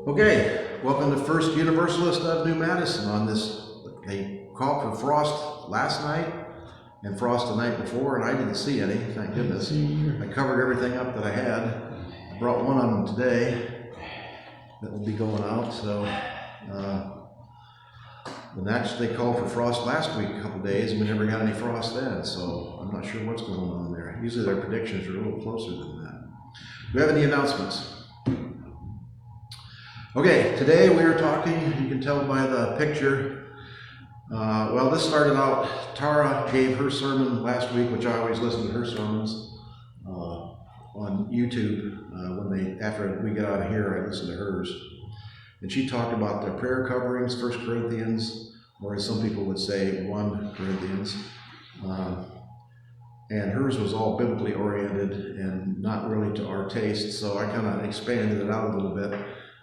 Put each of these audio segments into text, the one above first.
Okay, welcome to First Universalist of New Madison. On this, they called for frost last night and frost the night before, and I didn't see any, thank goodness. I covered everything up that I had. I brought one on them today that will be going out. So, and actually they called for frost last week, a couple days, and we never got any frost then. So I'm not sure what's going on there. Usually their predictions are a little closer than that. Do we have any announcements? Okay, today we are talking, you can tell by the picture, well, this started out, Tara gave her sermon last week, which I always listen to her sermons on YouTube. After we get out of here, I listen to hers. And she talked about their prayer coverings, 1 Corinthians, or as some people would say, 1 Corinthians. And hers was all biblically oriented and not really to our taste, so I kind of expanded it out a little bit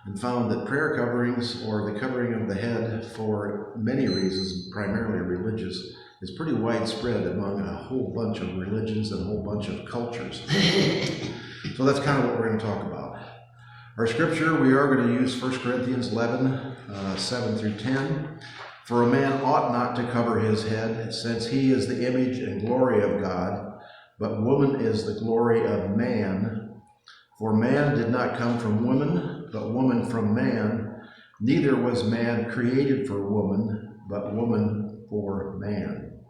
and found that prayer coverings, or the covering of the head for many reasons, primarily religious, is pretty widespread among a whole bunch of religions and a whole bunch of cultures. So that's kind of what we're going to talk about. Our scripture, we are going to use 1 Corinthians 11, 7 through 10. For a man ought not to cover his head, since he is the image and glory of God, but woman is the glory of man. For man did not come from woman, but woman from man. Neither was man created for woman, but woman for man.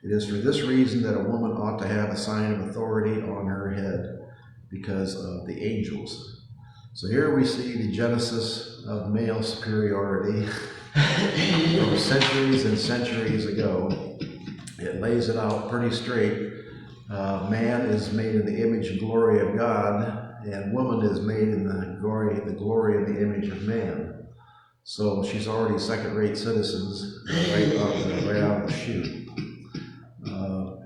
It is for this reason that a woman ought to have a sign of authority on her head, because of the angels. So here we see the genesis of male superiority from centuries and centuries ago. It lays it out pretty straight. Man is made in the image and glory of God, and woman is made in the glory and the image of man. So she's already second-rate citizens right out of the chute.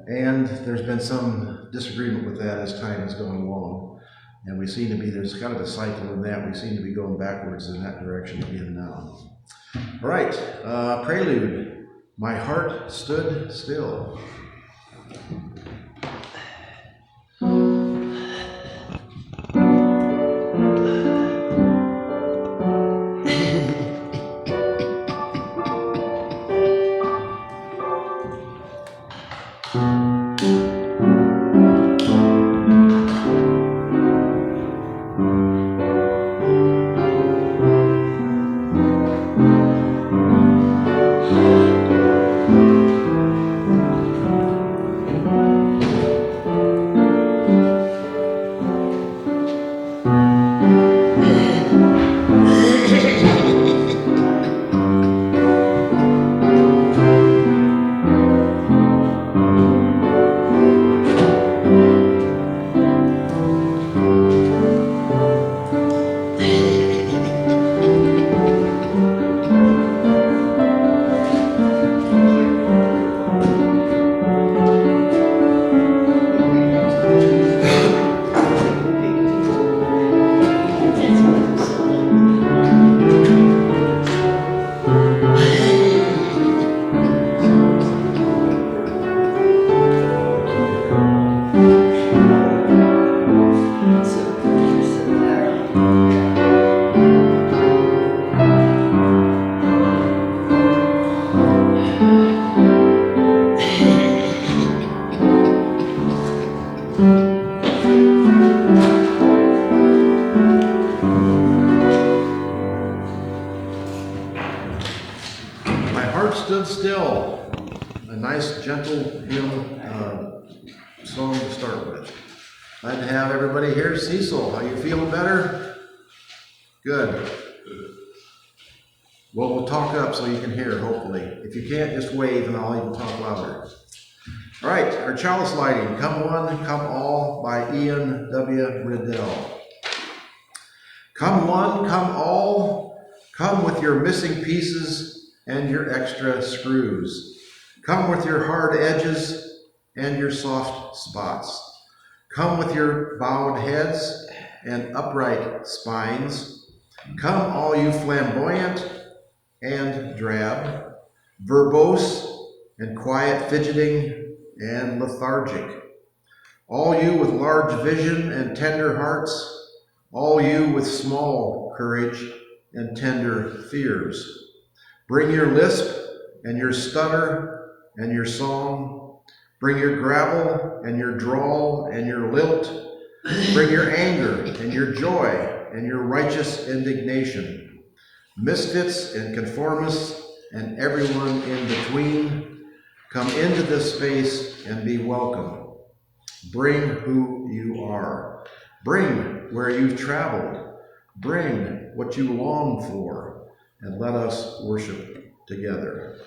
And there's been some disagreement with that as time has gone along. And we seem to be, there's kind of a cycle in that. We seem to be going backwards in that direction again now. All right, prelude. My heart stood still. Stood still. A nice, gentle hymn song to start with. Glad to have everybody here. Cecil, how you feeling better? Good. Well, we'll talk up so you can hear, hopefully. If you can't, just wave and I'll even talk louder. All right, our chalice lighting. Come One, Come All by Ian W. Riddell. Come one, come all. Come with your missing pieces and your extra screws. Come with your hard edges and your soft spots. Come with your bowed heads and upright spines. Come all you flamboyant and drab, verbose and quiet fidgeting and lethargic. All you with large vision and tender hearts, all you with small courage and tender fears. Bring your lisp and your stutter and your song. Bring your gravel and your drawl and your lilt. Bring your anger and your joy and your righteous indignation. Misfits and conformists and everyone in between, come into this space and be welcome. Bring who you are. Bring where you've traveled. Bring what you long for, and let us worship together.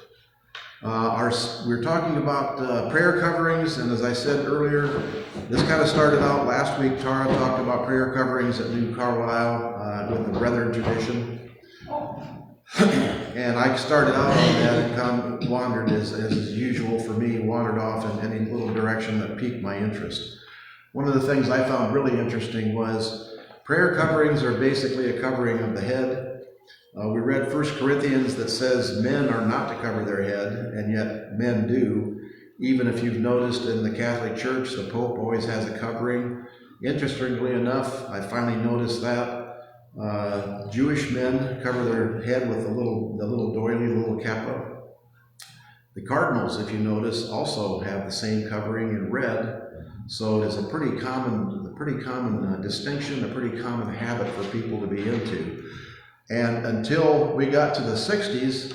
We're talking about prayer coverings, and as I said earlier, this kind of started out last week. Tara talked about prayer coverings at New Carlisle with the Brethren tradition. And I started out on that and kind of wandered, as is usual for me, wandered off in any little direction that piqued my interest. One of the things I found really interesting was prayer coverings are basically a covering of the head. We read 1 Corinthians that says men are not to cover their head, and yet men do. Even if you've noticed in the Catholic Church, the Pope always has a covering. Interestingly enough, I finally noticed that Jewish men cover their head with the little doily, the little kappa. The cardinals, if you notice, also have the same covering in red. So it is a pretty common distinction, a pretty common habit for people to be into. And until we got to the 60s,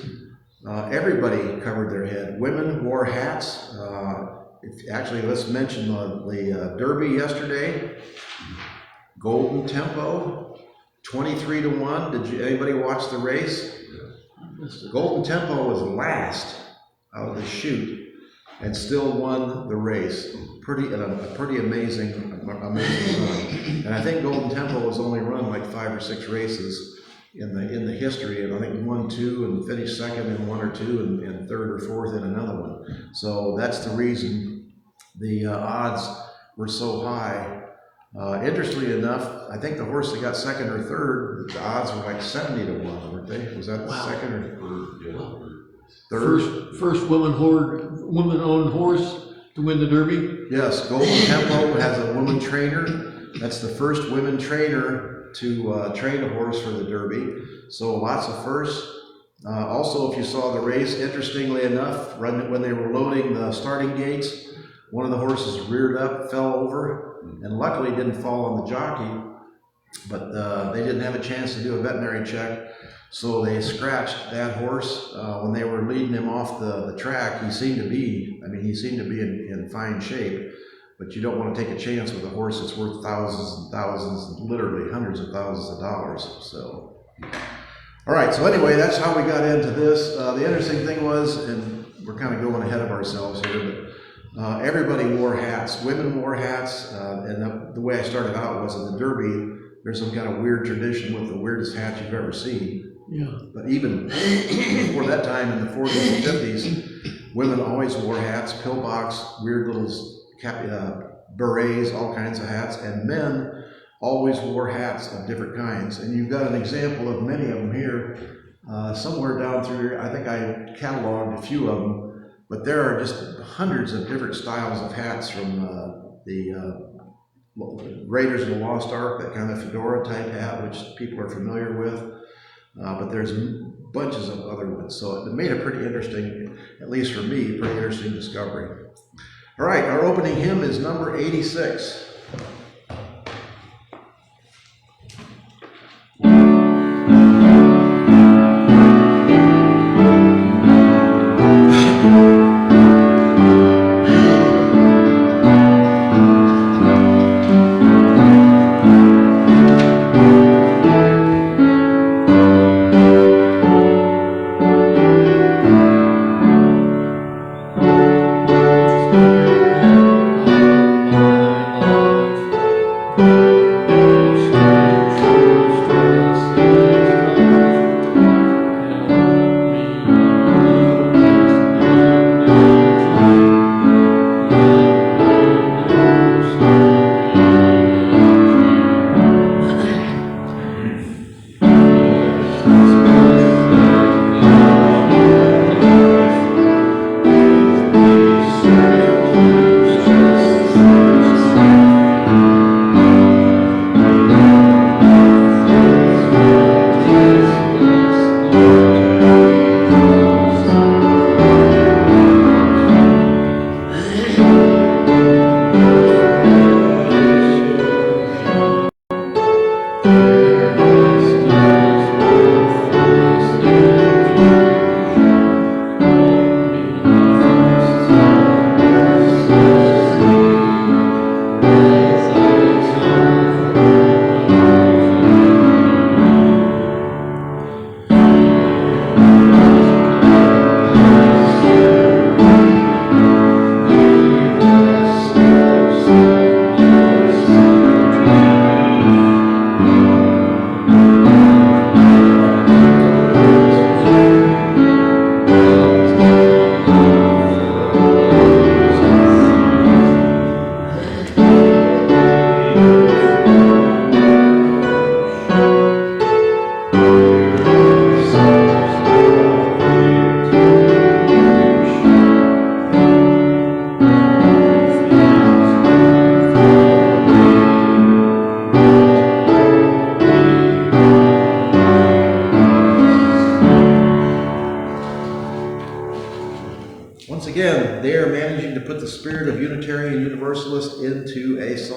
everybody covered their head. Women wore hats. Actually, let's mention the Derby yesterday. Golden Tempo. 23-1. Anybody watch the race? Golden Tempo was last out of the chute and still won the race. A pretty amazing run. And I think Golden Tempo was only run like 5 or 6 races in the history, and I think won 2 and finished second in 1 or 2 and third or fourth in another one. So that's the reason the odds were so high. Interestingly enough, I think the horse that got second or third, the odds were like 70-1, weren't they? Was that the second or third? First woman-owned horse to win the Derby? Yes, Golden Tempo has a woman trainer. That's the first women trainer to train a horse for the Derby. So lots of firsts. Also, if you saw the race, interestingly enough, when they were loading the starting gates, one of the horses reared up, fell over, and luckily didn't fall on the jockey, but they didn't have a chance to do a veterinary check, so they scratched that horse. When they were leading him off the track, he seemed to be in fine shape, but you don't want to take a chance with a horse that's worth thousands and thousands, literally hundreds of thousands of dollars. So, all right, so anyway, that's how we got into this. The interesting thing was, and we're kind of going ahead of ourselves here, but everybody wore hats. Women wore hats, and the way I started out was in the Derby, there's some kind of weird tradition with the weirdest hats you've ever seen. Yeah. But even before that time, in the 40s and 50s, women always wore hats, pillbox, weird little berets, all kinds of hats, and men always wore hats of different kinds. And you've got an example of many of them here. Somewhere down through here, I think I cataloged a few of them, but there are just hundreds of different styles of hats, from the Raiders of the Lost Ark, that kind of fedora type hat, which people are familiar with. But there's bunches of other ones. So it made a pretty interesting, at least for me, pretty interesting discovery. All right, our opening hymn is number 86.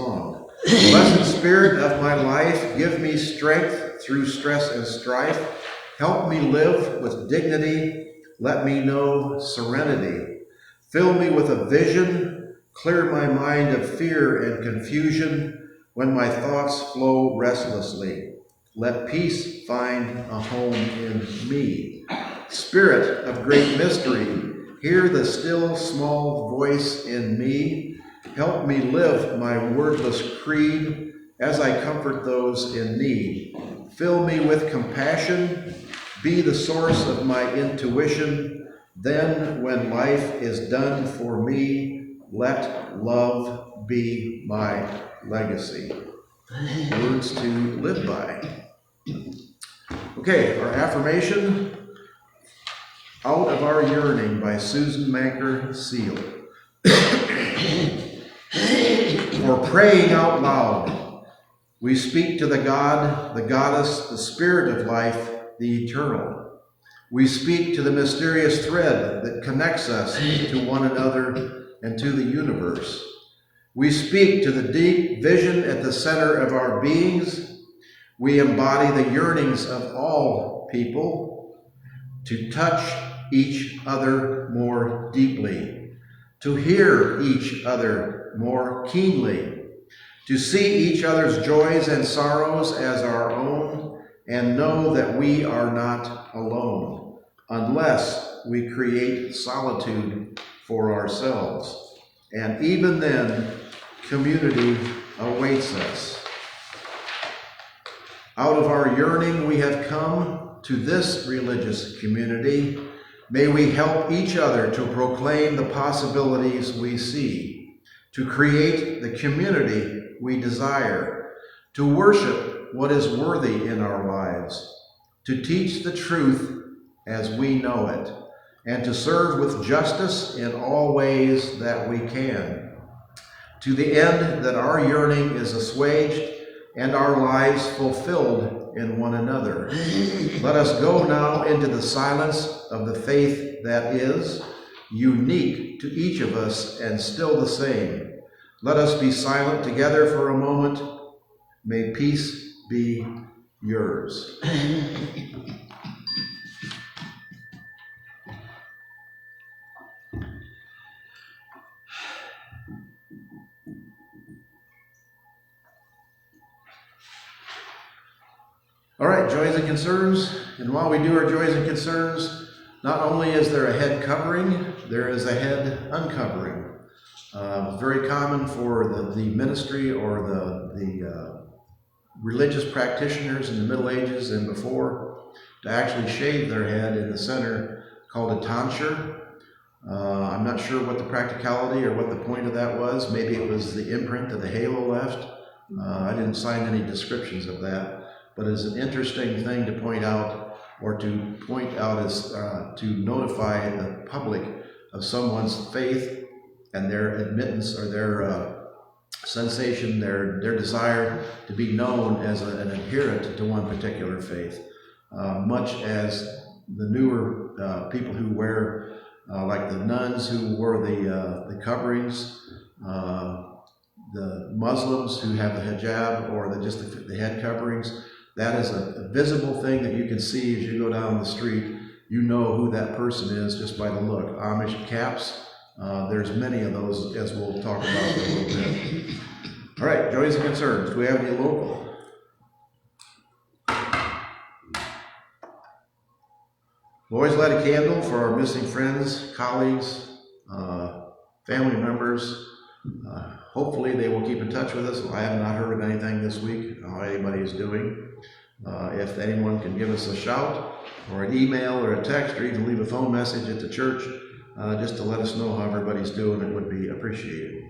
song. Blessed Spirit of my life, give me strength through stress and strife. Help me live with dignity. Let me know serenity. Fill me with a vision. Clear my mind of fear and confusion when my thoughts flow restlessly. Let peace find a home in me. Spirit of great mystery, hear the still small voice in me. Help me live my wordless creed as I comfort those in need. Fill me with compassion, be the source of my intuition. Then, when life is done for me, let love be my legacy. Words to live by. Okay, our affirmation, Out of Our Yearning by Susan Manker Seal. For praying out loud, we speak to the God, the goddess, the spirit of life, the eternal. We speak to the mysterious thread that connects us to one another and to the universe. We speak to the deep vision at the center of our beings. We embody the yearnings of all people to touch each other more deeply, to hear each other more keenly, to see each other's joys and sorrows as our own, and know that we are not alone, unless we create solitude for ourselves. And even then, community awaits us. Out of our yearning, we have come to this religious community. May we help each other to proclaim the possibilities we see, to create the community we desire, to worship what is worthy in our lives, to teach the truth as we know it, and to serve with justice in all ways that we can, to the end that our yearning is assuaged and our lives fulfilled in one another. Let us go now into the silence of the faith that is unique to each of us and still the same. Let us be silent together for a moment. May peace be yours. All right, joys and concerns. And while we do our joys and concerns, not only is there a head covering, there is a head uncovering. Very common for the ministry or the religious practitioners in the Middle Ages and before to actually shave their head in the center, called a tonsure. I'm not sure what the practicality or what the point of that was. Maybe it was the imprint that the halo left. I didn't sign any descriptions of that, but it's an interesting thing to point out, or to point out as to notify the public of someone's faith and their admittance or their sensation, their desire to be known as an adherent to one particular faith, much as the newer people who wear, like the nuns who wore the coverings, the Muslims who have the hijab or just the head coverings. That is a visible thing that you can see as you go down the street. You know who that person is just by the look. Amish caps, there's many of those, as we'll talk about in a little bit. All right, joys and concerns. Do we have any local? We'll always light a candle for our missing friends, colleagues, family members. Hopefully they will keep in touch with us. I have not heard of anything this week, how anybody is doing. If anyone can give us a shout or an email or a text or even leave a phone message at the church just to let us know how everybody's doing, it would be appreciated.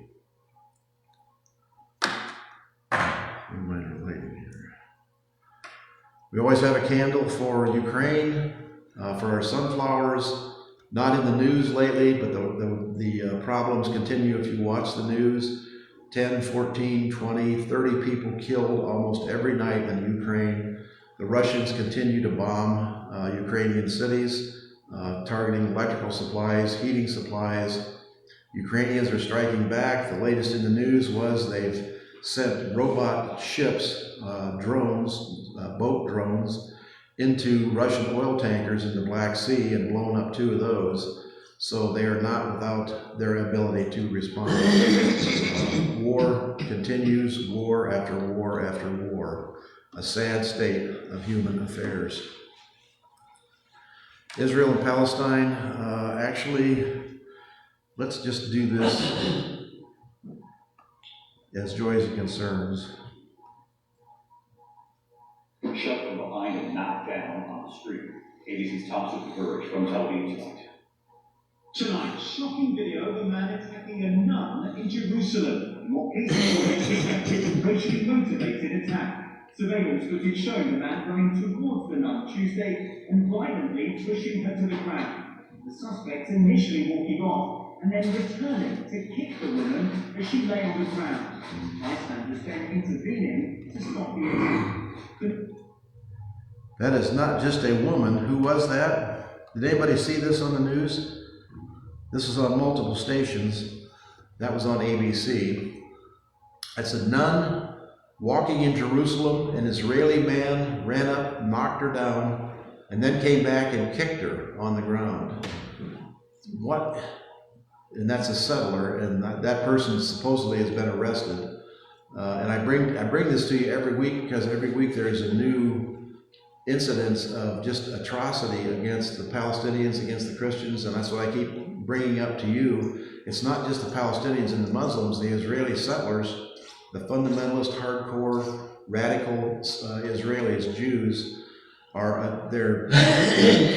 We always have a candle for Ukraine, for our sunflowers. Not in the news lately, but the problems continue if you watch the news. 10, 14, 20, 30 people killed almost every night in Ukraine. The Russians continue to bomb Ukrainian cities, targeting electrical supplies, heating supplies. Ukrainians are striking back. The latest in the news was they've sent robot ships, drones, boat drones, into Russian oil tankers in the Black Sea and blown up 2 of those. So they are not without their ability to respond. War continues, war after war after war. A sad state of human affairs. Israel and Palestine, actually, let's just do this as joys and concerns. Shot from behind and knocked down on the street. ABC's Thomas Burridge from Tel Aviv tonight. Tonight, shocking video of a man attacking a nun in Jerusalem. In what police suspected racially motivated attack. Surveillance footage showing the man running towards the nun Tuesday and violently pushing her to the ground. The suspect initially walking off and then returning to kick the woman as she lay on the ground. Bystanders then intervening to stop the attack. That is not just a woman. Who was that? Did anybody see this on the news? This was on multiple stations. That was on ABC. It's a nun walking in Jerusalem. An Israeli man ran up, knocked her down, and then came back and kicked her on the ground. What? And that's a settler, and that person supposedly has been arrested. And I bring this to you every week because every week there is a new incidents of just atrocity against the Palestinians, against the Christians, and that's what I keep bringing up to you. It's not just the Palestinians and the Muslims, the Israeli settlers, the fundamentalist, hardcore, radical Israelis, Jews, they're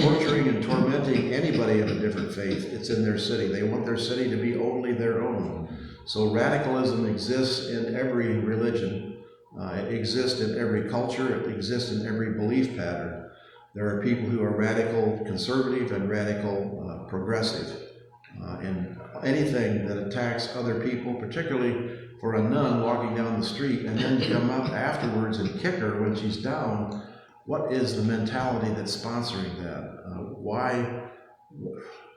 torturing and tormenting anybody of a different faith. It's in their city. They want their city to be only their own. So radicalism exists in every religion. It exists in every culture. It exists in every belief pattern. There are people who are radical conservative and radical progressive. And anything that attacks other people, particularly for a nun walking down the street and then come up afterwards and kick her when she's down, what is the mentality that's sponsoring that?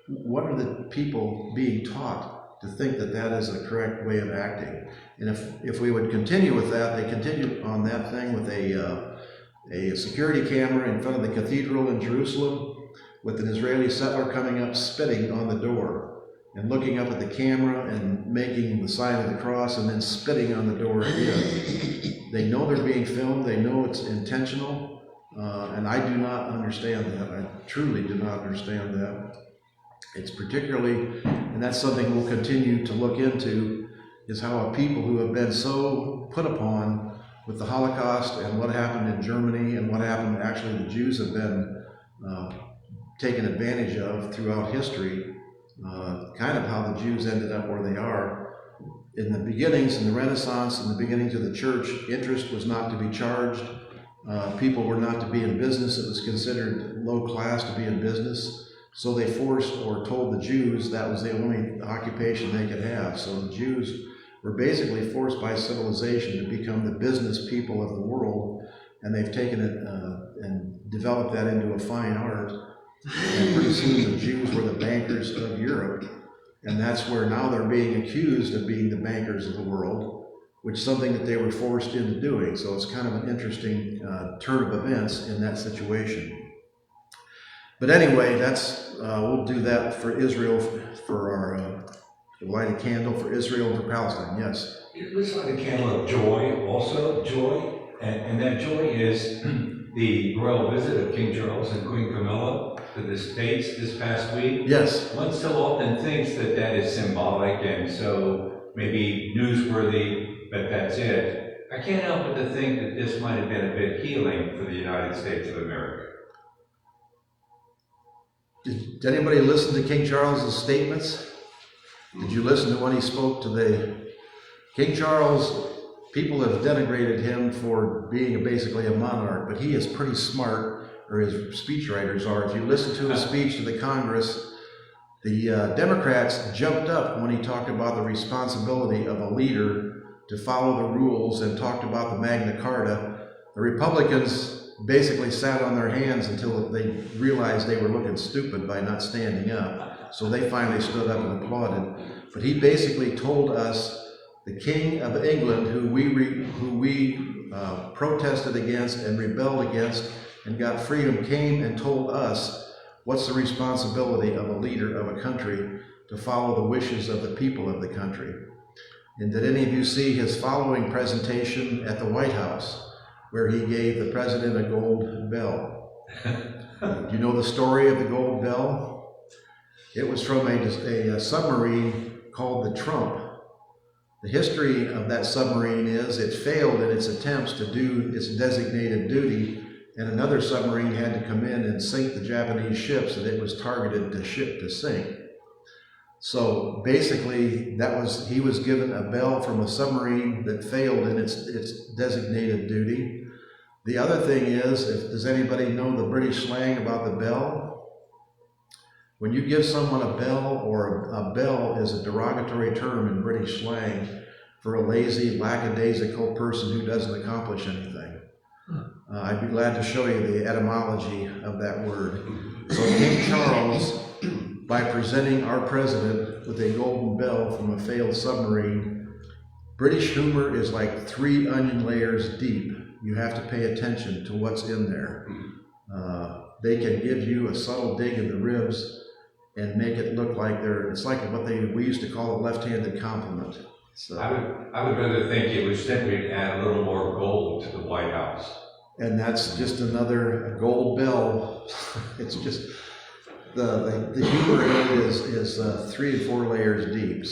What are the people being taught to think that that is the correct way of acting? And if we would continue with that, they continued on that thing with a security camera in front of the cathedral in Jerusalem with an Israeli settler coming up spitting on the door and looking up at the camera and making the sign of the cross and then spitting on the door again. They know they're being filmed. They know it's intentional. And I do not understand that. I truly do not understand that. It's particularly, and that's something we'll continue to look into, is how a people who have been so put upon with the Holocaust and what happened in Germany and what happened, actually the Jews have been taken advantage of throughout history, kind of how the Jews ended up where they are. In the beginnings, in the Renaissance, in the beginnings of the church, interest was not to be charged. People were not to be in business. It was considered low class to be in business. So they forced or told the Jews that was the only occupation they could have. So the Jews were basically forced by civilization to become the business people of the world, and they've taken it and developed that into a fine art. And pretty soon the Jews were the bankers of Europe, and that's where now they're being accused of being the bankers of the world, which is something that they were forced into doing. So it's kind of an interesting turn of events in that situation. But anyway, we'll do that for Israel, for our light a candle for Israel and for Palestine. Yes? Let's light a candle of joy, also joy, and that joy is the royal visit of King Charles and Queen Camilla to the States this past week. Yes. One so often thinks that that is symbolic and so maybe newsworthy, but that's it. I can't help but to think that this might have been a bit healing for the United States of America. Did anybody listen to King Charles's statements? Did you listen to when he spoke to the King Charles? People have denigrated him for being basically a monarch, but he is pretty smart, or his speechwriters are. If you listen to his speech to the Congress, the Democrats jumped up when he talked about the responsibility of a leader to follow the rules and talked about the Magna Carta. The Republicans basically sat on their hands until they realized they were looking stupid by not standing up. So they finally stood up and applauded. But he basically told us The King of England, who we protested against and rebelled against and got freedom, came and told us what's the responsibility of a leader of a country to follow the wishes of the people of the country. And did any of you see his following presentation at the White House, where he gave the president a gold bell? Do you know the story of the gold bell? It was from a submarine called the Trump. The history of that submarine is it failed in its attempts to do its designated duty, and another submarine had to come in and sink the Japanese ships that it was targeted to sink. So basically, he was given a bell from a submarine that failed in its designated duty. The other thing is, does anybody know the British slang about the bell? When you give someone a bell, or a bell is a derogatory term in British slang for a lazy, lackadaisical person who doesn't accomplish anything. I'd be glad to show you the etymology of that word. So King Charles, by presenting our president with a golden bell from a failed submarine, British humor is like 3 onion layers deep. You have to pay attention to what's in there. They can give you a subtle dig in the ribs and make it look like it's like what we used to call a left-handed compliment. So, I would rather think it was simply to add a little more gold to the White House. And that's just another gold bell. It's just, the humor in it is 3 and 4 layers deep.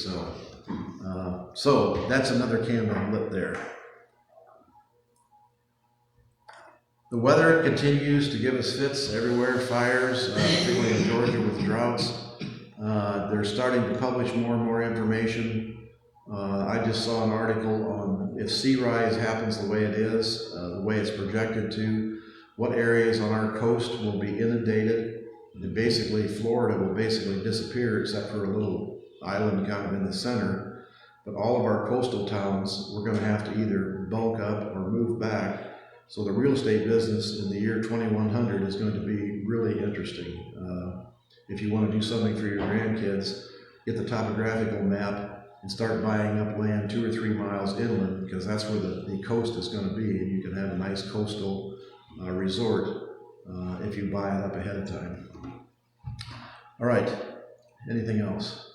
So that's another candle lit there. The weather continues to give us fits everywhere, fires, particularly in Georgia with droughts. They're starting to publish more and more information. I just saw an article on if sea rise happens the way it is, the way it's projected to, what areas on our coast will be inundated. And basically, Florida will basically disappear except for a little island kind of in the center. But all of our coastal towns, we're going to have to either bulk up or move back. So the real estate business in the year 2100 is going to be really interesting. If you want to do something for your grandkids, get the topographical map and start buying up land 2 or 3 miles inland, because that's where the coast is going to be, and you can have a nice coastal resort if you buy it up ahead of time. All right, anything else?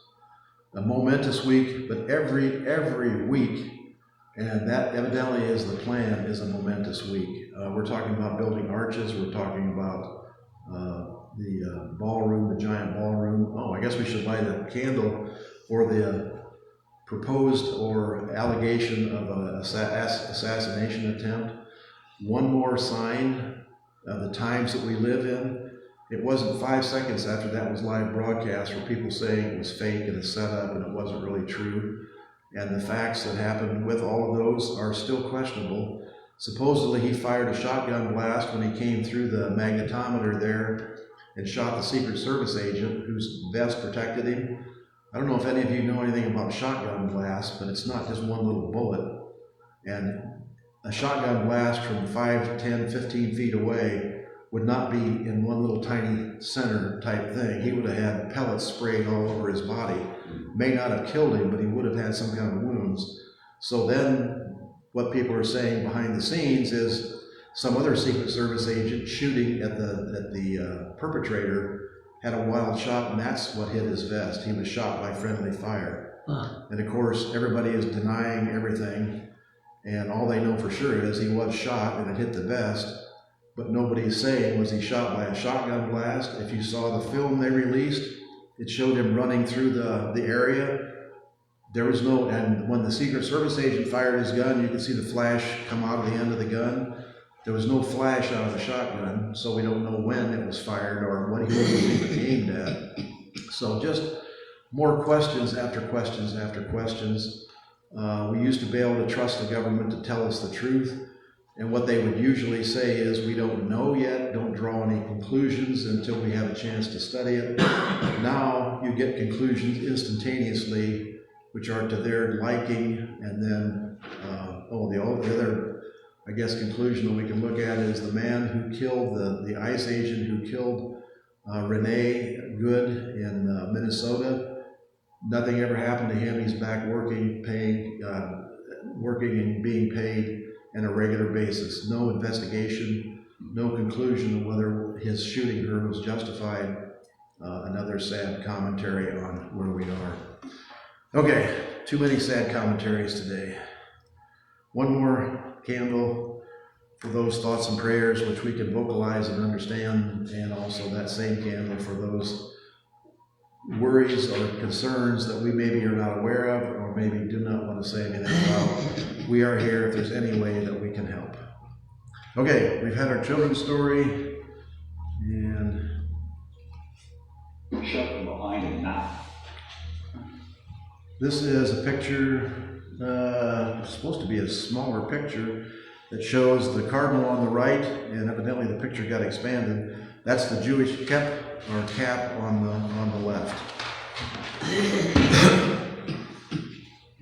A momentous week, but every week, and that evidently is the plan, is a momentous week. We're talking about building arches. We're talking about the ballroom, the giant ballroom. Oh, I guess we should light a candle for the proposed or allegation of an assassination attempt. One more sign of the times that we live in. It wasn't 5 seconds after that was live broadcast where people saying it was fake and a setup and it wasn't really true. And the facts that happened with all of those are still questionable. Supposedly he fired a shotgun blast when he came through the magnetometer there and shot the Secret Service agent whose vest protected him. I don't know if any of you know anything about shotgun blasts, but it's not just one little bullet. And a shotgun blast from 5, 10, 15 feet away would not be in one little tiny center type thing. He would have had pellets sprayed all over his body. May not have killed him, but he would have had some kind of wounds. So then what people are saying behind the scenes is some other Secret Service agent shooting at the perpetrator had a wild shot, and that's what hit his vest. He was shot by friendly fire. And of course, everybody is denying everything, and all they know for sure is he was shot and it hit the vest. But nobody's saying, was he shot by a shotgun blast? If you saw the film they released, it showed him running through the area. There was no, and when the Secret Service agent fired his gun, you could see the flash come out of the end of the gun. There was no flash out of the shotgun, so we don't know when it was fired or what he was even aimed at. So just more questions after questions after questions. We used to be able to trust the government to tell us the truth. And what they would usually say is, we don't know yet, don't draw any conclusions until we have a chance to study it. Now you get conclusions instantaneously, which are to their liking, and then, the other, I guess, conclusion that we can look at is the man who killed, the ICE agent who killed Renee Good in Minnesota. Nothing ever happened to him. He's back working, working and being paid on a regular basis. No investigation, no conclusion of whether his shooting her was justified. Another sad commentary on where we are. Okay, too many sad commentaries today. One more candle for those thoughts and prayers which we can vocalize and understand, and also that same candle for those worries or concerns that we maybe are not aware of or maybe do not want to say anything about. We are here if there's any way that we can help. Okay, we've had our children's story, and Shut from behind and not. this is a picture, supposed to be a smaller picture, that shows the cardinal on the right, and evidently the picture got expanded. That's the Jewish cap on the left.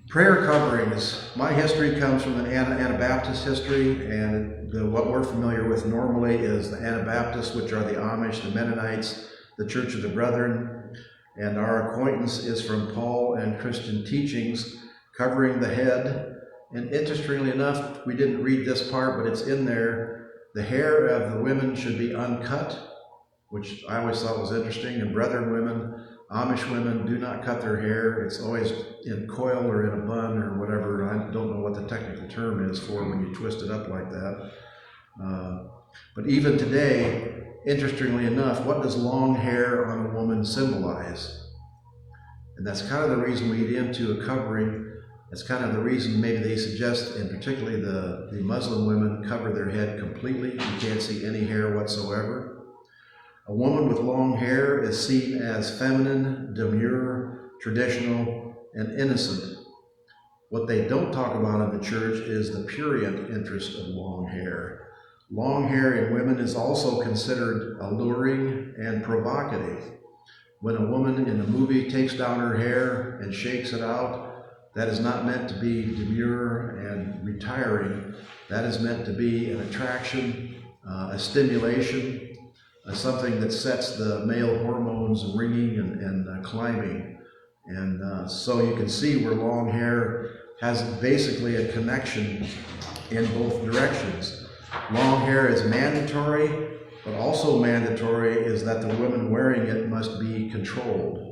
Prayer coverings. My history comes from an Anabaptist history, and what we're familiar with normally is the Anabaptists, which are the Amish, the Mennonites, the Church of the Brethren, and our acquaintance is from Paul and Christian teachings covering the head. And interestingly enough, we didn't read this part, but it's in there. The hair of the women should be uncut, which I always thought was interesting. And Brethren women, Amish women, do not cut their hair. It's always in coil or in a bun or whatever. I don't know what the technical term is for when you twist it up like that. But even today, interestingly enough, what does long hair on a woman symbolize? And that's kind of the reason we get into a covering. That's kind of the reason maybe they suggest, and particularly the Muslim women, cover their head completely. You can't see any hair whatsoever. A woman with long hair is seen as feminine, demure, traditional, and innocent. What they don't talk about in the church is the prurient interest of long hair. Long hair in women is also considered alluring and provocative. When a woman in a movie takes down her hair and shakes it out, that is not meant to be demure and retiring. That is meant to be an attraction, a stimulation, something that sets the male hormones ringing and climbing. And so you can see where long hair has basically a connection in both directions. Long hair is mandatory, but also mandatory is that the women wearing it must be controlled.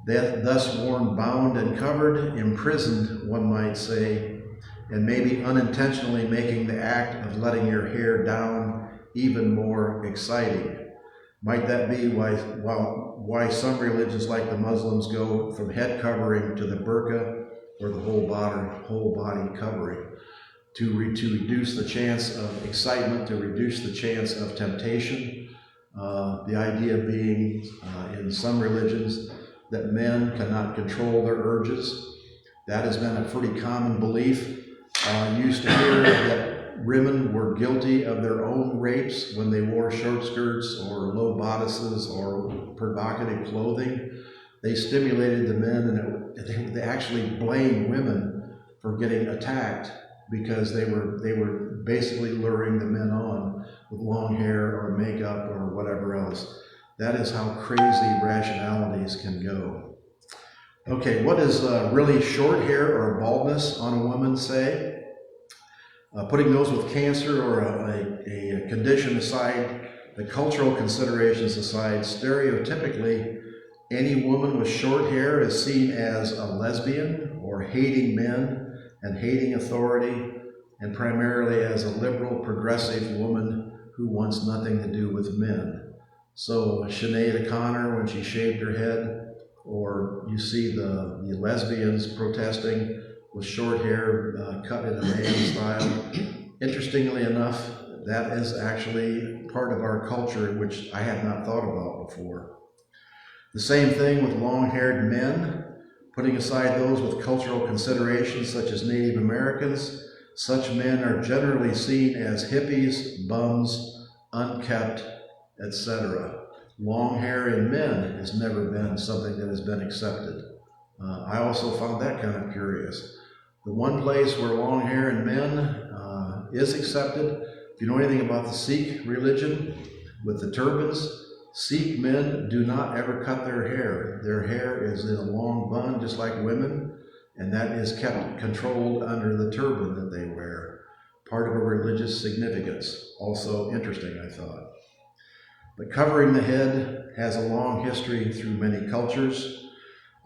Thus worn bound and covered, imprisoned, one might say, and maybe unintentionally making the act of letting your hair down even more exciting. Might that be why some religions like the Muslims go from head covering to the burqa, or the whole body covering, to reduce the chance of excitement, to reduce the chance of temptation. The idea being in some religions that men cannot control their urges. That has been a pretty common belief. Used to hear that women were guilty of their own rapes when they wore short skirts or low bodices or provocative clothing. They stimulated the men, and they actually blamed women for getting attacked because they were basically luring the men on with long hair or makeup or whatever else. That is how crazy rationalities can go. Okay, what does really short hair or baldness on a woman say? Putting those with cancer or a condition aside, the cultural considerations aside, stereotypically, any woman with short hair is seen as a lesbian or hating men and hating authority, and primarily as a liberal, progressive woman who wants nothing to do with men. So Sinead O'Connor, when she shaved her head, or you see the lesbians protesting with short hair cut in a man style. Interestingly enough, that is actually part of our culture, which I had not thought about before. The same thing with long-haired men. Putting aside those with cultural considerations such as Native Americans, such men are generally seen as hippies, bums, unkept, etc. Long hair in men has never been something that has been accepted. I also found that kind of curious. The one place where long hair in men is accepted, if you know anything about the Sikh religion with the turbans, Sikh men do not ever cut their hair. Their hair is in a long bun, just like women, and that is kept controlled under the turban that they wear. Part of a religious significance. Also interesting, I thought. But covering the head has a long history through many cultures.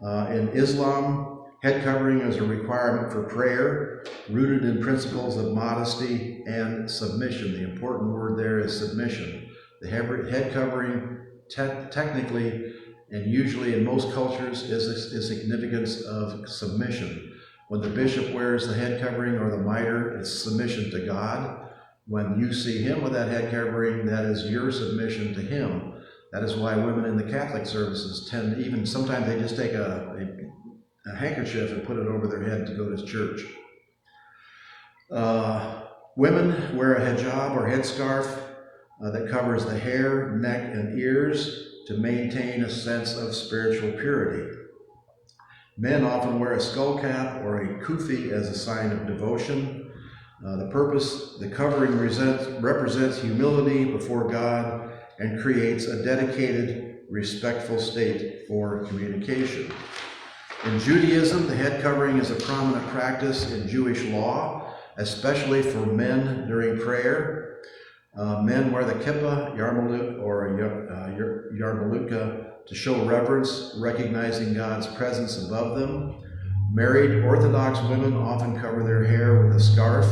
In Islam, head covering is a requirement for prayer, rooted in principles of modesty and submission. The important word there is submission. The head covering technically and usually in most cultures is a significance of submission. When the bishop wears the head covering or the mitre, it's submission to God. When you see him with that head covering, that is your submission to him. That is why women in the Catholic services tend, even sometimes they just take a handkerchief and put it over their head to go to church. Women wear a hijab or headscarf that covers the hair, neck, and ears to maintain a sense of spiritual purity. Men often wear a skull cap or a kufi as a sign of devotion. The covering represents humility before God and creates a dedicated, respectful state for communication. In Judaism, the head covering is a prominent practice in Jewish law, especially for men during prayer. Men wear the kippah, yarmulke, or yarmulke to show reverence, recognizing God's presence above them. Married Orthodox women often cover their hair with a scarf,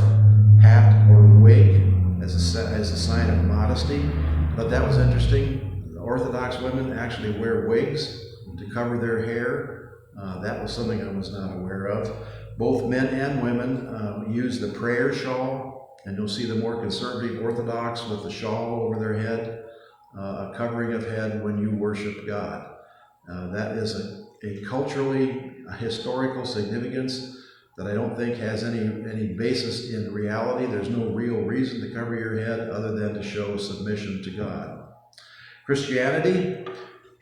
hat, or wig as a sign of modesty. But that was interesting. The Orthodox women actually wear wigs to cover their hair. That was something I was not aware of. Both men and women use the prayer shawl, and you'll see the more conservative Orthodox with the shawl over their head, a covering of head when you worship God. That is a culturally, a historical significance that I don't think has any basis in reality. There's no real reason to cover your head other than to show submission to God. Christianity,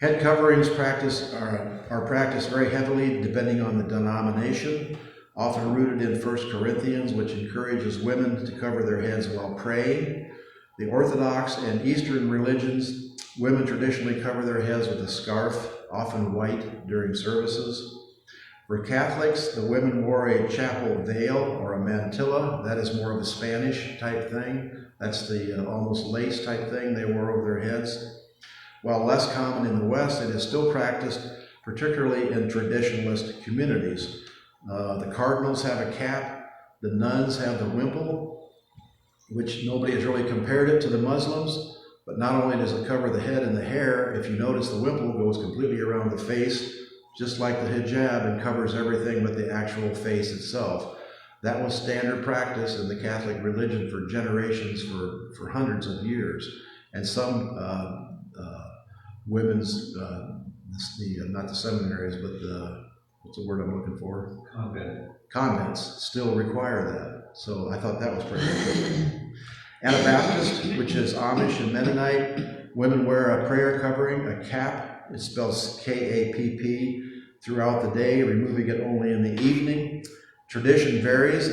head coverings are practiced very heavily depending on the denomination, often rooted in 1 Corinthians, which encourages women to cover their heads while praying. The Orthodox and Eastern religions, women traditionally cover their heads with a scarf, often white, during services. For Catholics, the women wore a chapel veil or a mantilla. That is more of a Spanish type thing. That's the almost lace type thing they wore over their heads. While less common in the West, it is still practiced, particularly in traditionalist communities. The cardinals have a cap, the nuns have the wimple, which nobody has really compared it to the Muslims, but not only does it cover the head and the hair, if you notice the wimple goes completely around the face, just like the hijab, and covers everything but the actual face itself. That was standard practice in the Catholic religion for generations, for hundreds of years. And some women's, not the seminaries, but what's the word I'm looking for? Convents still require that. So I thought that was pretty interesting. Anabaptist, which is Amish and Mennonite, women wear a prayer covering, a cap. It spells K-A-P-P throughout the day, removing it only in the evening. Tradition varies.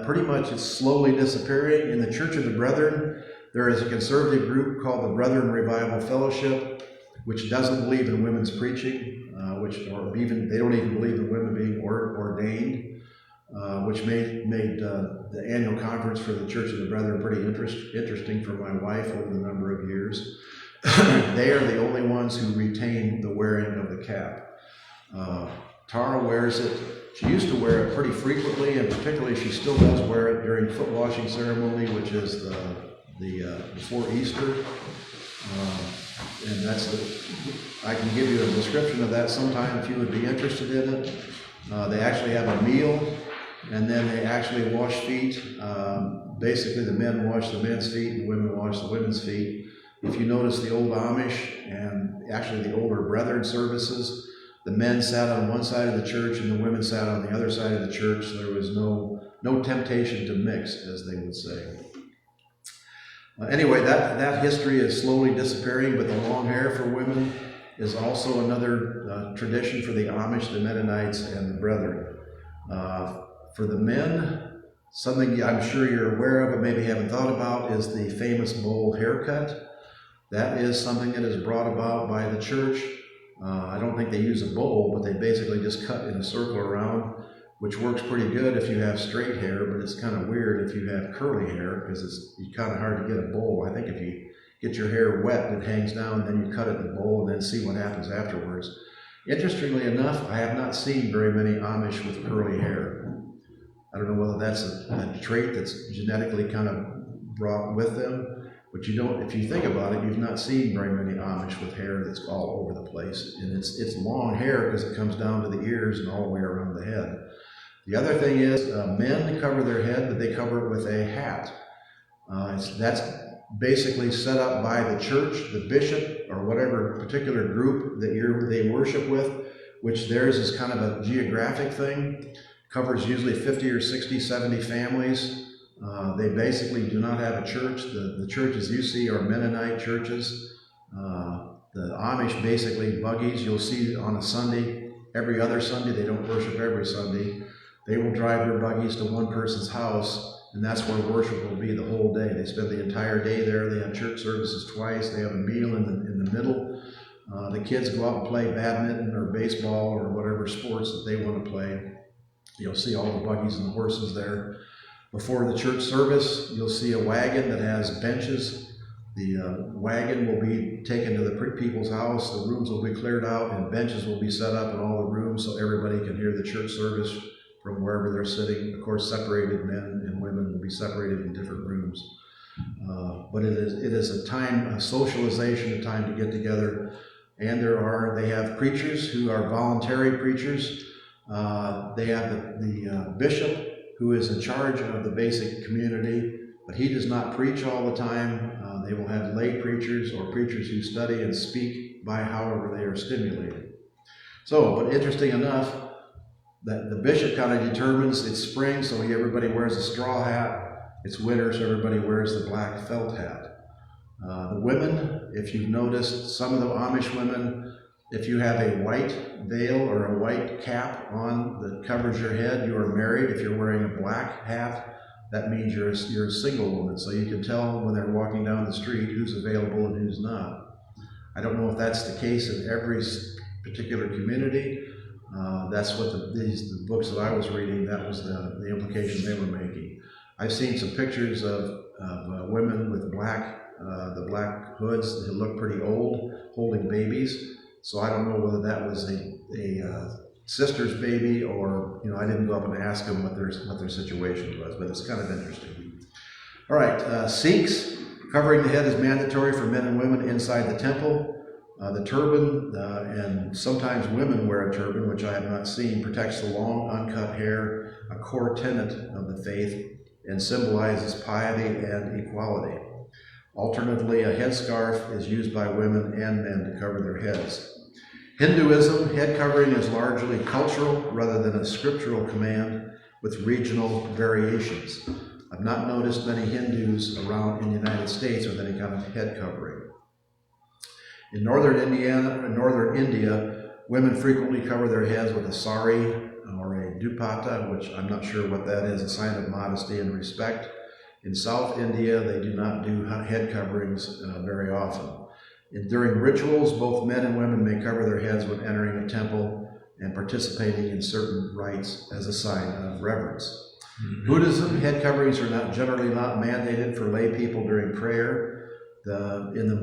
Pretty much it's slowly disappearing. In the Church of the Brethren, there is a conservative group called the Brethren Revival Fellowship, which doesn't believe in women's preaching, they don't even believe in women being ordained, which made the annual conference for the Church of the Brethren pretty interesting for my wife over the number of years. They are the only ones who retain the wearing of the cap. Tara wears it. She used to wear it pretty frequently, and particularly she still does wear it during foot washing ceremony, which is the before Easter. And I can give you a description of that sometime if you would be interested in it. They actually have a meal, and then they actually wash feet. Basically, the men wash the men's feet, and the women wash the women's feet. If you notice the old Amish and actually the older Brethren services, the men sat on one side of the church and the women sat on the other side of the church. So there was no temptation to mix, as they would say. Anyway, that history is slowly disappearing, but the long hair for women is also another tradition for the Amish, the Mennonites, and the Brethren. For the men, something I'm sure you're aware of but maybe haven't thought about is the famous bowl haircut. That is something that is brought about by the church. I don't think they use a bowl, but they basically just cut in a circle around, which works pretty good if you have straight hair, but it's kind of weird if you have curly hair, because it's kind of hard to get a bowl. I think if you get your hair wet, it hangs down, and then you cut it in the bowl and then see what happens afterwards. Interestingly enough, I have not seen very many Amish with curly hair. I don't know whether that's a trait that's genetically kind of brought with them, but you don't, if you think about it, you've not seen very many Amish with hair that's all over the place. And it's long hair because it comes down to the ears and all the way around the head. The other thing is, men cover their head, but they cover it with a hat. That's basically set up by the church, the bishop, or whatever particular group that they worship with, which theirs is kind of a geographic thing. Covers usually 50 or 60, 70 families. They basically do not have a church. The churches you see are Mennonite churches. The Amish, basically buggies, you'll see on a Sunday, every other Sunday. They don't worship every Sunday. They will drive their buggies to one person's house, and that's where worship will be the whole day. They spend the entire day there. They have church services twice. They have a meal in the middle. The kids go out and play badminton or baseball or whatever sports that they want to play. You'll see all the buggies and the horses there. Before the church service, you'll see a wagon that has benches. The wagon will be taken to the people's house. The rooms will be cleared out and benches will be set up in all the rooms so everybody can hear the church service from wherever they're sitting. Of course, separated men and women will be separated in different rooms. But it is a time of socialization, a time to get together. And they have preachers who are voluntary preachers. They have the bishop who is in charge of the basic community, but he does not preach all the time. They will have lay preachers or preachers who study and speak by however they are stimulated. So, but interesting enough, that the bishop kind of determines it's spring, so everybody wears a straw hat. It's winter, so everybody wears the black felt hat. The women, if you've noticed, some of the Amish women, if you have a white veil or a white cap on that covers your head, you are married. If you're wearing a black hat, that means you're a single woman. So you can tell when they're walking down the street who's available and who's not. I don't know if that's the case in every particular community. That's what the books that I was reading, that was the implication they were making. I've seen some pictures of women with the black hoods that look pretty old, holding babies. So I don't know whether that was a sister's baby or, I didn't go up and ask them what their situation was, but it's kind of interesting. All right, Sikhs, covering the head is mandatory for men and women inside the temple. The turban, and sometimes women wear a turban, which I have not seen, protects the long, uncut hair, a core tenet of the faith, and symbolizes piety and equality. Alternatively, a headscarf is used by women and men to cover their heads. Hinduism, head covering is largely cultural rather than a scriptural command with regional variations. I've not noticed many Hindus around in the United States with any kind of head covering. In northern India, women frequently cover their heads with a sari or a dupatta, which I'm not sure what that is, a sign of modesty and respect. In South India, they do not do head coverings very often. During rituals, both men and women may cover their heads when entering a temple and participating in certain rites as a sign of reverence. Mm-hmm. Buddhism, head coverings are generally not mandated for lay people during prayer. In the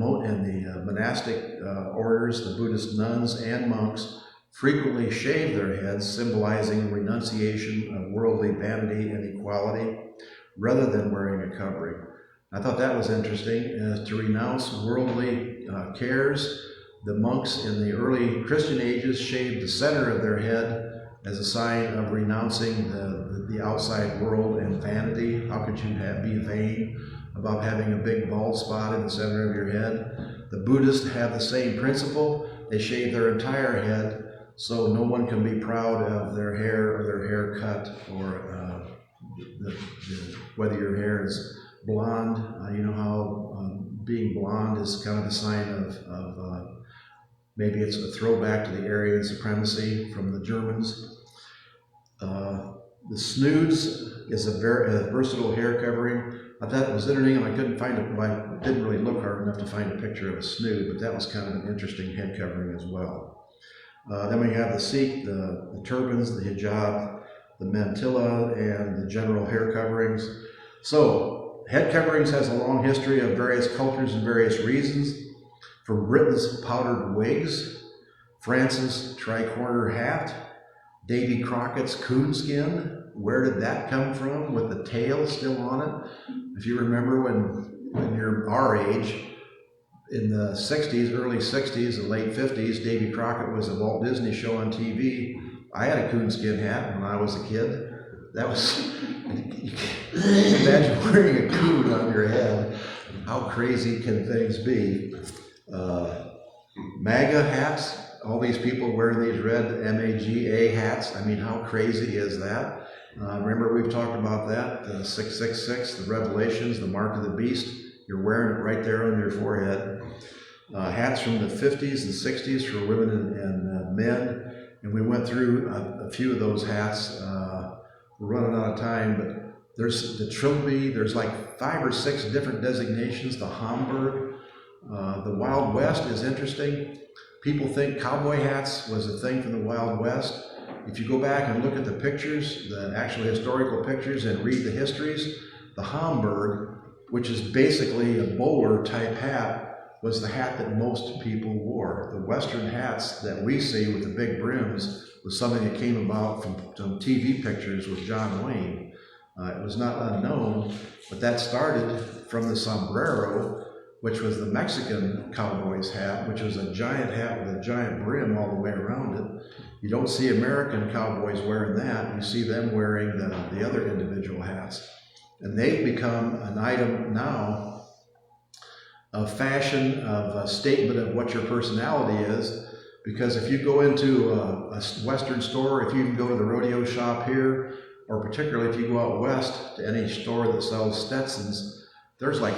monastic orders, the Buddhist nuns and monks frequently shave their heads, symbolizing renunciation of worldly vanity and equality, rather than wearing a covering. I thought that was interesting. To renounce worldly cares, the monks in the early Christian ages shaved the center of their head as a sign of renouncing the outside world and vanity. How could you be vain about having a big bald spot in the center of your head? The Buddhists have the same principle. They shave their entire head so no one can be proud of their hair or their haircut or whether your hair is blonde. You know how being blonde is kind of a sign of maybe it's a throwback to the Aryan supremacy from the Germans. The snoods is a very versatile hair covering. I thought it was interesting, and I couldn't find it. I didn't really look hard enough to find a picture of a snood, but that was kind of an interesting head covering as well. Then we have the sikh, the turbans, the hijab, the mantilla, and the general hair coverings. So, head coverings has a long history of various cultures and various reasons, from Britain's powdered wigs, France's tricorner hat, Davy Crockett's coonskin. Where did that come from with the tail still on it? If you remember when you're our age, in the 60s, early 60s and late 50s, Davy Crockett was a Walt Disney show on TV. I had a coonskin hat when I was a kid. That was, you can imagine wearing a coon on your head. How crazy can things be? MAGA hats, all these people wearing these red MAGA hats. I mean, how crazy is that? Remember, we've talked about that, the 666, the Revelations, the mark of the beast. You're wearing it right there on your forehead. Hats from the 50s and 60s for women and men. And we went through a few of those hats. We're running out of time, but there's the trilby. There's like 5 or 6 different designations. The Homburg. The Wild West is interesting. People think cowboy hats was a thing from the Wild West. If you go back and look at the pictures, the actual historical pictures, and read the histories, the Homburg, which is basically a bowler type hat, was the hat that most people wore. The Western hats that we see with the big brims was something that came about from some TV pictures with John Wayne. It was not unknown, but that started from the sombrero, which was the Mexican cowboy's hat, which was a giant hat with a giant brim all the way around it. You don't see American cowboys wearing that. You see them wearing the other individual hats. And they've become an item now of fashion, of a statement of what your personality is. Because if you go into a Western store, if you can go to the rodeo shop here, or particularly if you go out west to any store that sells Stetsons, there's like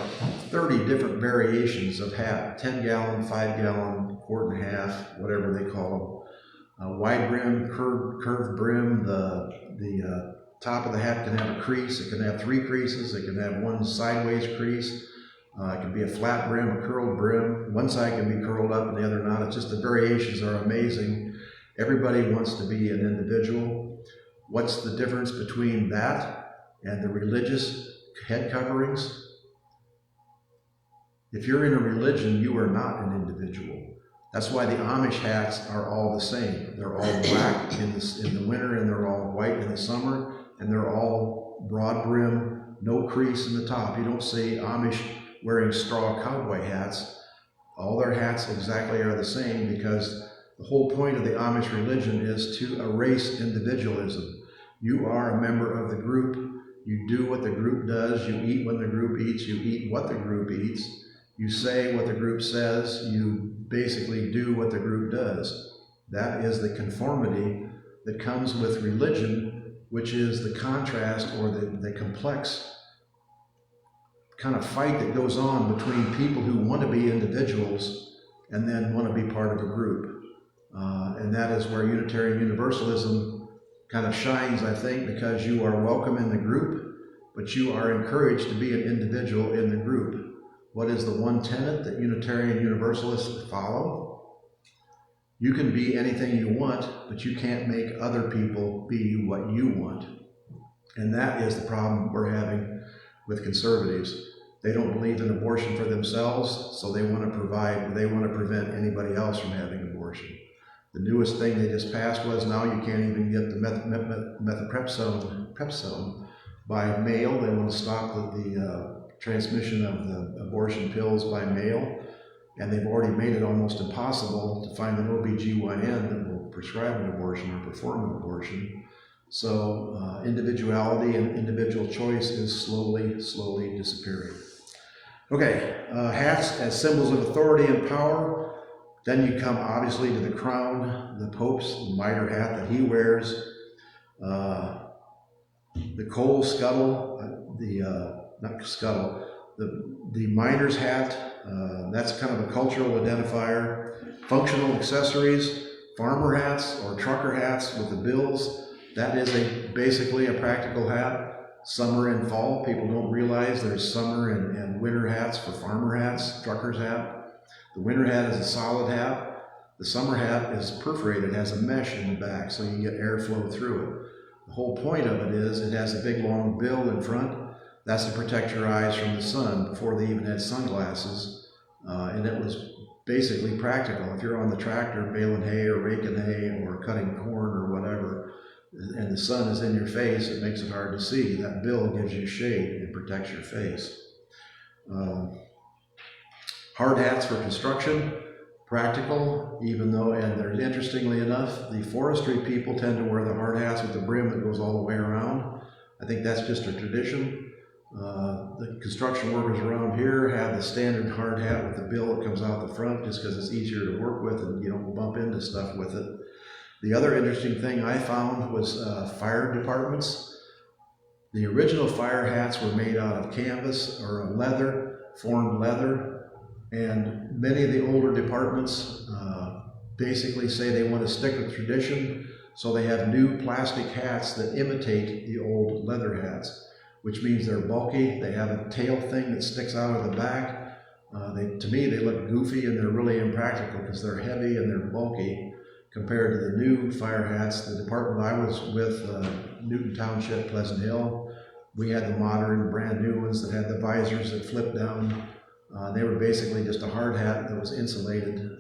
30 different variations of hat, 10-gallon, 5-gallon, quart and a half, whatever they call them. Wide brim, curved brim, the top of the hat can have a crease, it can have 3 creases, it can have 1 sideways crease, it can be a flat brim, a curled brim, one side can be curled up and the other not. It's just the variations are amazing. Everybody wants to be an individual. What's the difference between that and the religious head coverings? If you're in a religion, you are not an individual. That's why the Amish hats are all the same. They're all black in the winter, and they're all white in the summer, and they're all broad brim, no crease in the top. You don't see Amish wearing straw cowboy hats. All their hats exactly are the same, because the whole point of the Amish religion is to erase individualism. You are a member of the group. You do what the group does. You eat when the group eats. You eat what the group eats. You say what the group says. You basically do what the group does. That is the conformity that comes with religion, which is the contrast or the complex kind of fight that goes on between people who want to be individuals and then want to be part of a group. And that is where Unitarian Universalism kind of shines, I think, because you are welcome in the group, but you are encouraged to be an individual in the group. What is the one tenet that Unitarian Universalists follow? You can be anything you want, but you can't make other people be what you want. And that is the problem we're having with conservatives. They don't believe in abortion for themselves, so they want to prevent anybody else from having abortion. The newest thing they just passed was now you can't even get the methylprepsone by mail. They want to stop the transmission of the abortion pills by mail, and they've already made it almost impossible to find an OBGYN that will prescribe an abortion or perform an abortion. So individuality and individual choice is slowly disappearing. Okay, hats as symbols of authority and power. Then you come obviously to the crown, the Pope's mitre hat that he wears, the coal scuttle, the miner's hat, that's kind of a cultural identifier. Functional accessories, farmer hats or trucker hats with the bills, that is basically a practical hat. summer and fall. People don't realize there's summer and winter hats for farmer hats, trucker's hat. The winter hat is a solid hat. The summer hat is perforated, has a mesh in the back so you get airflow through it. The whole point of it is it has a big long bill in front. That's to protect your eyes from the sun before they even had sunglasses. And it was basically practical. If you're on the tractor baling hay or raking hay or cutting corn or whatever, and the sun is in your face, it makes it hard to see. That bill gives you shade and protects your face. Hard hats for construction, practical, even though, and there's, interestingly enough, the forestry people tend to wear the hard hats with the brim that goes all the way around. I think that's just a tradition. The construction workers around here have the standard hard hat with the bill that comes out the front just because it's easier to work with and you don't bump into stuff with it. The other interesting thing I found was fire departments. The original fire hats were made out of canvas or leather, formed leather, and many of the older departments basically say they want to stick with tradition, so they have new plastic hats that imitate the old leather hats, which means they're bulky. They have a tail thing that sticks out of the back. To me, they look goofy and they're really impractical because they're heavy and they're bulky compared to the new fire hats. The department I was with, Newton Township, Pleasant Hill, we had the modern, brand new ones that had the visors that flip down. They were basically just a hard hat that was insulated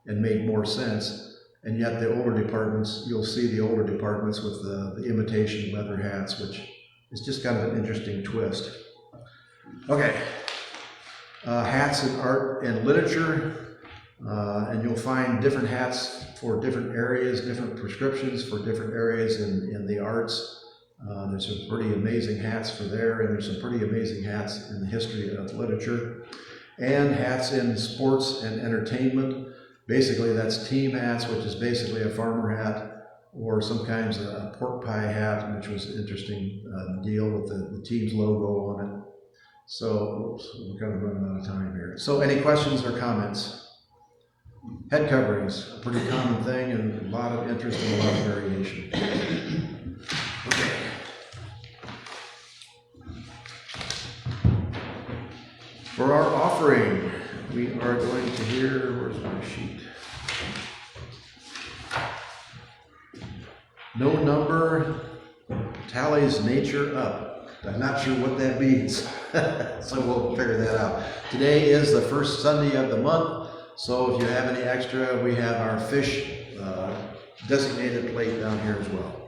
and made more sense. And yet the older departments, you'll see the older departments with the imitation leather hats, which is just kind of an interesting twist. Okay, hats in art and literature, and you'll find different hats for different areas, different prescriptions for different areas in the arts. There's some pretty amazing hats for there, and there's some pretty amazing hats in the history of literature. And hats in sports and entertainment. Basically, that's team hats, which is basically a farmer hat, or some kinds of a pork pie hat, which was an interesting deal with the team's logo on it. So, oops, we're kind of running out of time here. So, any questions or comments? Head coverings, a pretty common thing, and a lot of interest and a lot of variation. Okay. For our offering, we are going to hear, where's my sheet? No number tallies nature up. I'm not sure what that means, so we'll figure that out. Today is the first Sunday of the month, so if you have any extra, we have our fish designated plate down here as well.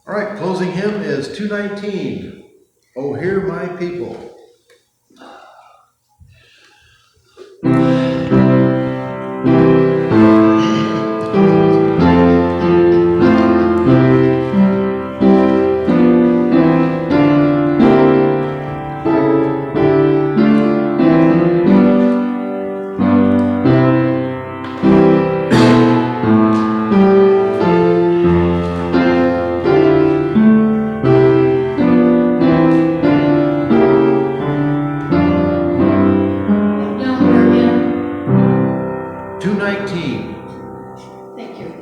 All right, closing hymn is 219. Oh, hear my people. Thank you.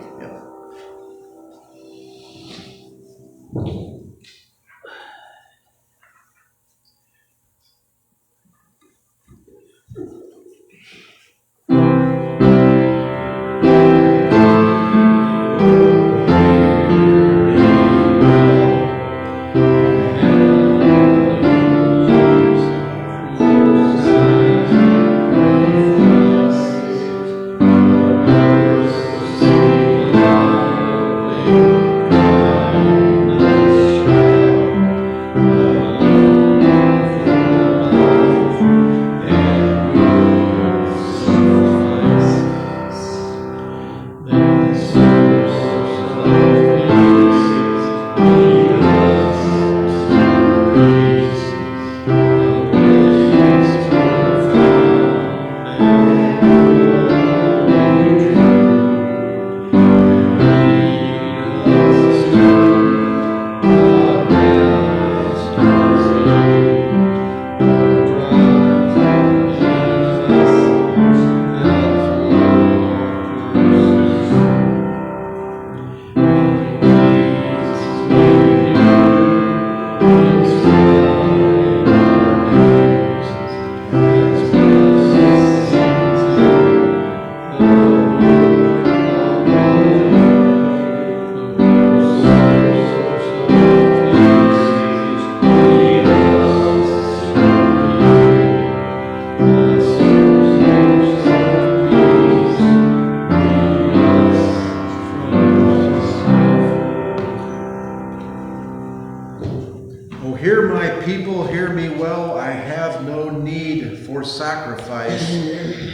Oh, hear my people, hear me well. I have no need for sacrifice,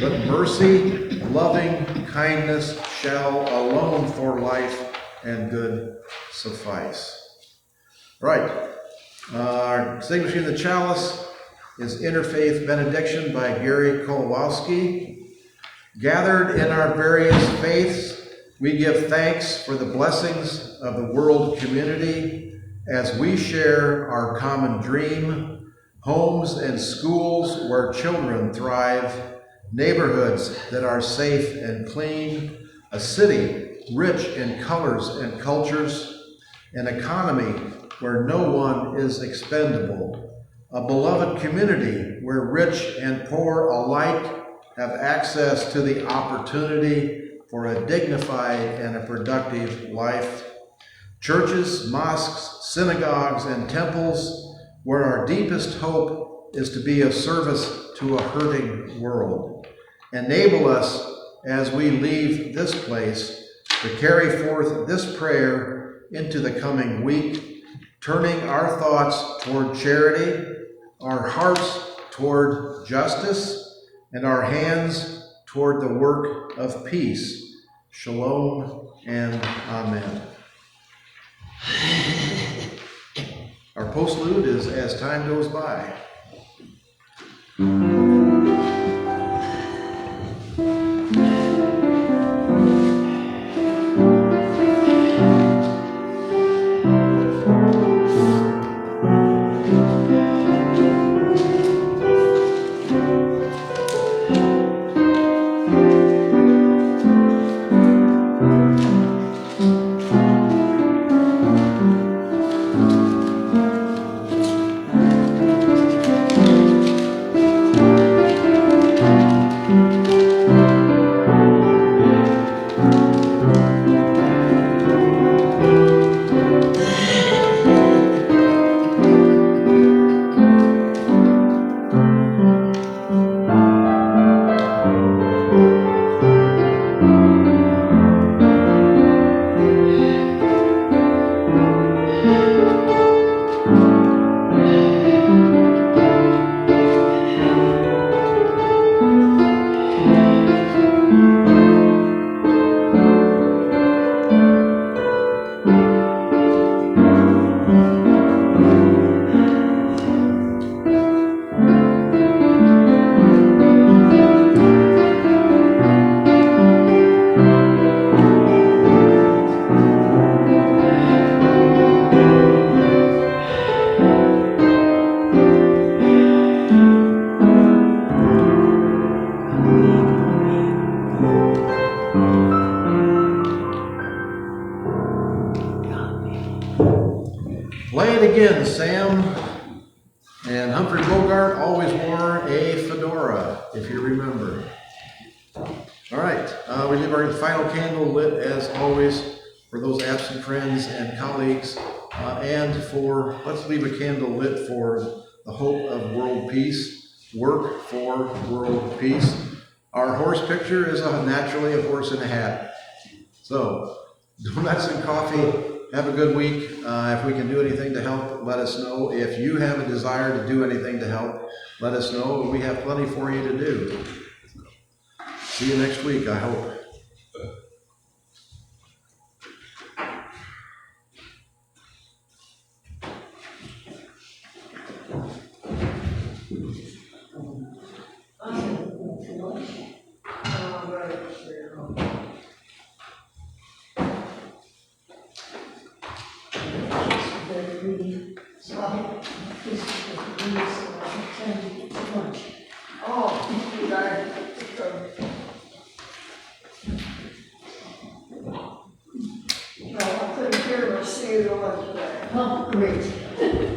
but mercy, loving kindness shall alone for life and good suffice. Right. Our extinguishing the chalice is Interfaith Benediction by Gary Kolowski. Gathered in our various faiths, we give thanks for the blessings of the world community as we share our common dream, homes and schools where children thrive, neighborhoods that are safe and clean, a city rich in colors and cultures, an economy where no one is expendable, a beloved community where rich and poor alike have access to the opportunity for a dignified and a productive life. Churches, mosques, synagogues, and temples where our deepest hope is to be of service to a hurting world. Enable us as we leave this place to carry forth this prayer into the coming week, turning our thoughts toward charity, our hearts toward justice, and our hands toward the work of peace. Shalom and amen. Our postlude is As Time Goes By. again, Sam. And Humphrey Bogart always wore a fedora, if you remember. All right, we leave our final candle lit as always for those absent friends and colleagues, and let's leave a candle lit for the hope of world peace, work for world peace. Our horse picture is naturally a horse in a hat. So, donuts and coffee. Have a good week. If we can do anything to help, let us know. If you have a desire to do anything to help, let us know. We have plenty for you to do. See you next week, I hope. No, I couldn't hear her say it over there. Oh, great.